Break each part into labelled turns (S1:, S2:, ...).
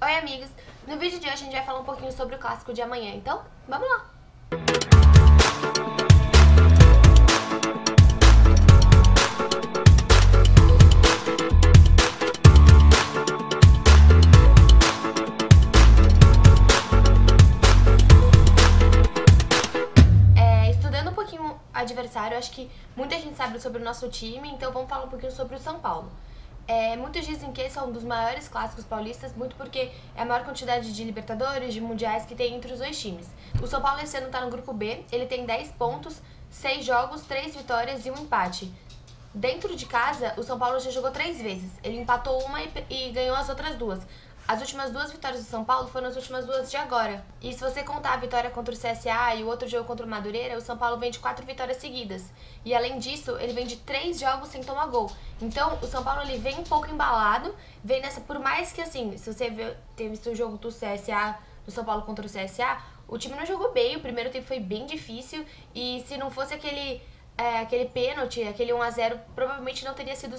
S1: Oi, amigos! No vídeo de hoje a gente vai falar um pouquinho sobre o clássico de amanhã, então vamos lá! Estudando um pouquinho o adversário, acho que muita gente sabe sobre o nosso time, então vamos falar um pouquinho sobre o São Paulo. Muitos dizem que esse é um dos maiores clássicos paulistas, muito porque é a maior quantidade de Libertadores, de Mundiais que tem entre os dois times. O São Paulo esse ano tá no grupo B, ele tem 10 pontos, 6 jogos, 3 vitórias e um empate. Dentro de casa, o São Paulo já jogou 3 vezes, ele empatou uma e ganhou as outras duas. As últimas 2 vitórias do São Paulo foram as últimas 2 de agora. E se você contar a vitória contra o CSA e o outro jogo contra o Madureira, o São Paulo vem de 4 vitórias seguidas. E além disso, ele vem de 3 jogos sem tomar gol. Então, o São Paulo ele vem um pouco embalado, vem nessa, por mais que assim, se você ter visto o jogo do CSA, do São Paulo contra o CSA, o time não jogou bem, o primeiro tempo foi bem difícil, e se não fosse aquele pênalti, aquele 1-0, provavelmente não teria sido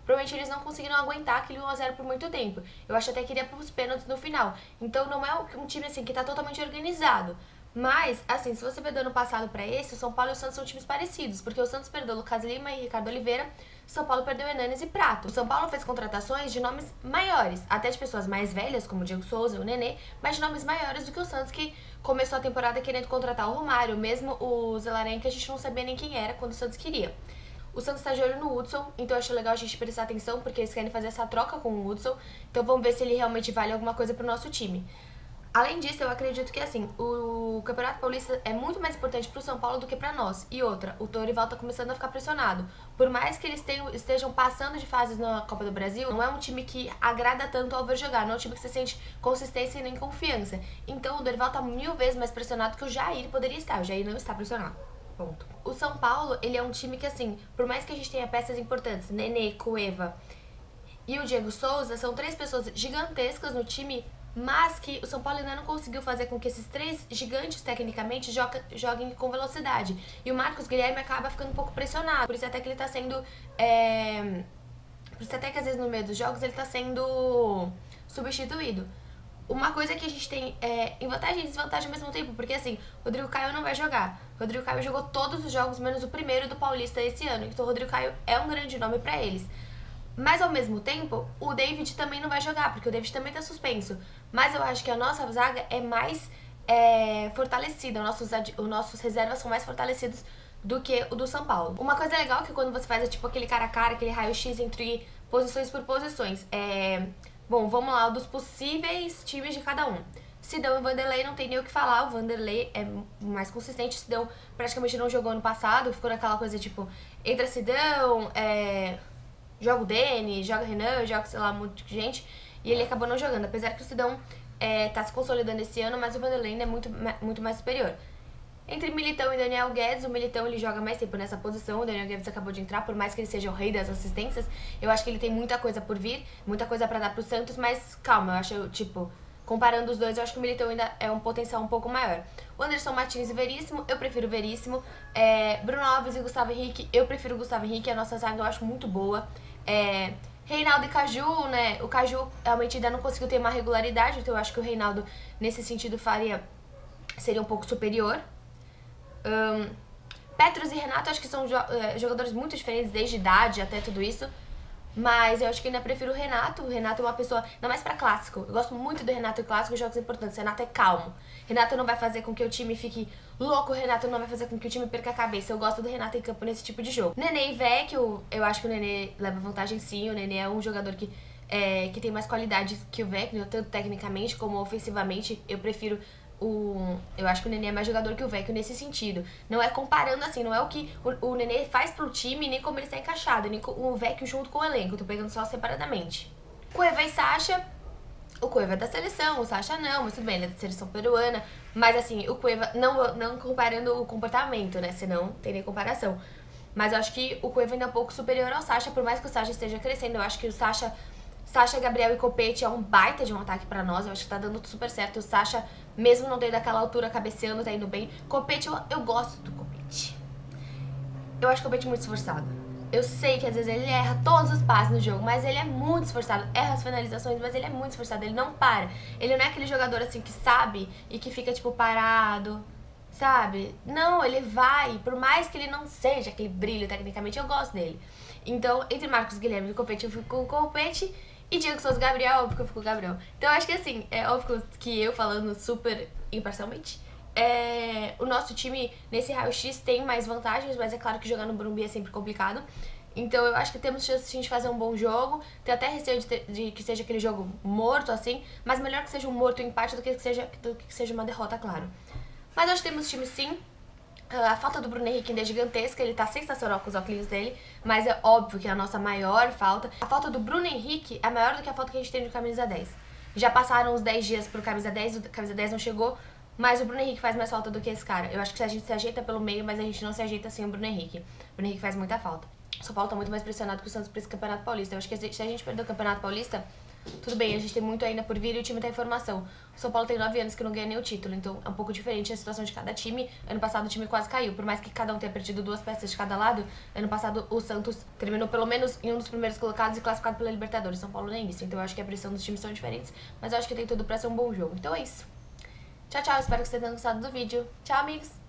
S1: provavelmente eles não conseguiram aguentar aquele 1-0 por muito tempo. Eu acho até que iria pros pênaltis no final. Então não é um time assim que tá totalmente organizado. Mas, assim, se você ver do ano passado pra esse, o São Paulo e o Santos são times parecidos, porque o Santos perdeu Lucas Lima e Ricardo Oliveira, o São Paulo perdeu Hernanes e Prato. O São Paulo fez contratações de nomes maiores, até de pessoas mais velhas, como o Diego Souza e o Nenê, mas de nomes maiores do que o Santos, que começou a temporada querendo contratar o Romário, mesmo o Zelarenga, que a gente não sabia nem quem era quando o Santos queria. O Santos tá de olho no Hudson, então eu acho legal a gente prestar atenção, porque eles querem fazer essa troca com o Hudson, então vamos ver se ele realmente vale alguma coisa pro nosso time. Além disso, eu acredito que, assim, o Campeonato Paulista é muito mais importante pro São Paulo do que pra nós. E outra, o Dorival tá começando a ficar pressionado. Por mais que eles estejam passando de fases na Copa do Brasil, não é um time que agrada tanto ao ver jogar, não é um time que você sente consistência e nem confiança. Então, o Dorival tá 1000 vezes mais pressionado que o Jair poderia estar. O Jair não está pressionado. Ponto. O São Paulo, ele é um time que, assim, por mais que a gente tenha peças importantes, Nenê, Cueva e o Diego Souza, são 3 pessoas gigantescas no time, mas que o São Paulo ainda não conseguiu fazer com que esses 3 gigantes, tecnicamente, joguem com velocidade. E o Marcos Guilherme acaba ficando um pouco pressionado. Por isso até que ele tá sendo... Por isso até que às vezes no meio dos jogos ele tá sendo substituído. Uma coisa que a gente tem em vantagem e desvantagem ao mesmo tempo, porque assim, o Rodrigo Caio não vai jogar. O Rodrigo Caio jogou todos os jogos, menos o primeiro do Paulista esse ano. Então o Rodrigo Caio é um grande nome pra eles. Mas ao mesmo tempo, o David também não vai jogar, porque o David também tá suspenso. Mas eu acho que a nossa zaga é mais fortalecida, os nossos reservas são mais fortalecidos do que o do São Paulo. Uma coisa legal é que quando você faz tipo aquele cara a cara, aquele raio-x entre posições por posições, bom, vamos lá, dos possíveis times de cada um. Sidão e Vanderlei não tem nem o que falar, o Vanderlei é mais consistente, o Sidão praticamente não jogou ano passado, ficou naquela coisa tipo, entra Sidão, joga o Dene, joga o Renan, joga, sei lá, um monte de gente, e ele acabou não jogando, apesar que o Sidão tá se consolidando esse ano, mas o Vanderlei ainda é muito mais superior. Entre Militão e Daniel Guedes, o Militão ele joga mais tempo nessa posição, o Daniel Guedes acabou de entrar, por mais que ele seja o rei das assistências, eu acho que ele tem muita coisa por vir, muita coisa pra dar pro Santos, mas calma, eu acho, tipo, comparando os dois, eu acho que o Militão ainda é um potencial um pouco maior. O Anderson Martins e Veríssimo, eu prefiro o Veríssimo. Bruno Alves e Gustavo Henrique, eu prefiro o Gustavo Henrique, a nossa zaga eu acho muito boa. Reinaldo e Caju, né? O Caju realmente ainda não conseguiu ter uma regularidade, então eu acho que o Reinaldo, nesse sentido, seria um pouco superior. Petros e Renato, acho que são jogadores muito diferentes, desde idade até tudo isso. Mas eu acho que ainda prefiro o Renato. O Renato é uma pessoa, ainda mais pra clássico. Eu gosto muito do Renato em clássico e jogos importantes. O Renato é calmo. Renato não vai fazer com que o time fique louco. O Renato não vai fazer com que o time perca a cabeça. Eu gosto do Renato em campo nesse tipo de jogo. Nenê e Vecchio, eu acho que o Nenê leva vantagem sim. O Nenê é um jogador que tem mais qualidade que o Vecchio, tanto tecnicamente como ofensivamente. Eu acho que o Nenê é mais jogador que o Vecchio nesse sentido. Não é comparando assim, não é o que o Nenê faz pro time, nem como ele está encaixado, nem o Vecchio junto com o elenco. Eu tô pegando só separadamente. Cueva e Sacha. O Cueva é da seleção, o Sacha não, mas tudo bem, ele é da seleção peruana. Mas assim, o Cueva, não comparando o comportamento, né, senão não tem nem comparação. Mas eu acho que o Cueva ainda é um pouco superior ao Sacha, por mais que o Sacha esteja crescendo. Eu acho que o Sacha, Gabriel e Copete é um baita de um ataque pra nós, eu acho que tá dando super certo. O Sacha, mesmo não tendo aquela altura, cabeceando, tá indo bem. Copete, eu gosto do Copete. Eu acho o Copete muito esforçado. Eu sei que às vezes ele erra todos os passes no jogo, mas ele é muito esforçado. Erra as finalizações, mas ele é muito esforçado, ele não para. Ele não é aquele jogador assim que sabe e que fica tipo parado, sabe? Não, ele vai, por mais que ele não seja aquele brilho tecnicamente, eu gosto dele. Então, entre Marcos Guilherme e Copete, eu fico com o Copete. E Diego Souza Gabriel, óbvio que eu fico com o Gabriel. Então eu acho que assim, é óbvio que eu falando super imparcialmente, o nosso time nesse raio-x tem mais vantagens, mas é claro que jogar no Morumbi é sempre complicado. Então eu acho que temos chance de a gente fazer um bom jogo. Tenho até receio de que seja aquele jogo morto, assim, mas melhor que seja um morto empate do que seja uma derrota, claro. Mas eu acho que temos time sim. A falta do Bruno Henrique ainda é gigantesca, ele tá sensacional com os óculos dele, mas é óbvio que é a nossa maior falta. A falta do Bruno Henrique é maior do que a falta que a gente tem de camisa 10. Já passaram uns 10 dias pro camisa 10, o camisa 10 não chegou, mas o Bruno Henrique faz mais falta do que esse cara. Eu acho que a gente se ajeita pelo meio, mas a gente não se ajeita sem o Bruno Henrique. O Bruno Henrique faz muita falta. O São Paulo tá muito mais pressionado que o Santos pra esse Campeonato Paulista. Eu acho que se a gente perder o Campeonato Paulista, tudo bem, a gente tem muito ainda por vir e o time tá em formação. O São Paulo tem 9 anos que não ganha nem o título, então é um pouco diferente a situação de cada time. Ano passado o time quase caiu, por mais que cada um tenha perdido 2 peças de cada lado. Ano passado o Santos terminou pelo menos em um dos primeiros colocados e classificado pela Libertadores. São Paulo nem isso, então eu acho que a pressão dos times são diferentes, mas eu acho que tem tudo pra ser um bom jogo. Então é isso. Tchau, tchau, espero que vocês tenham gostado do vídeo. Tchau, amigos!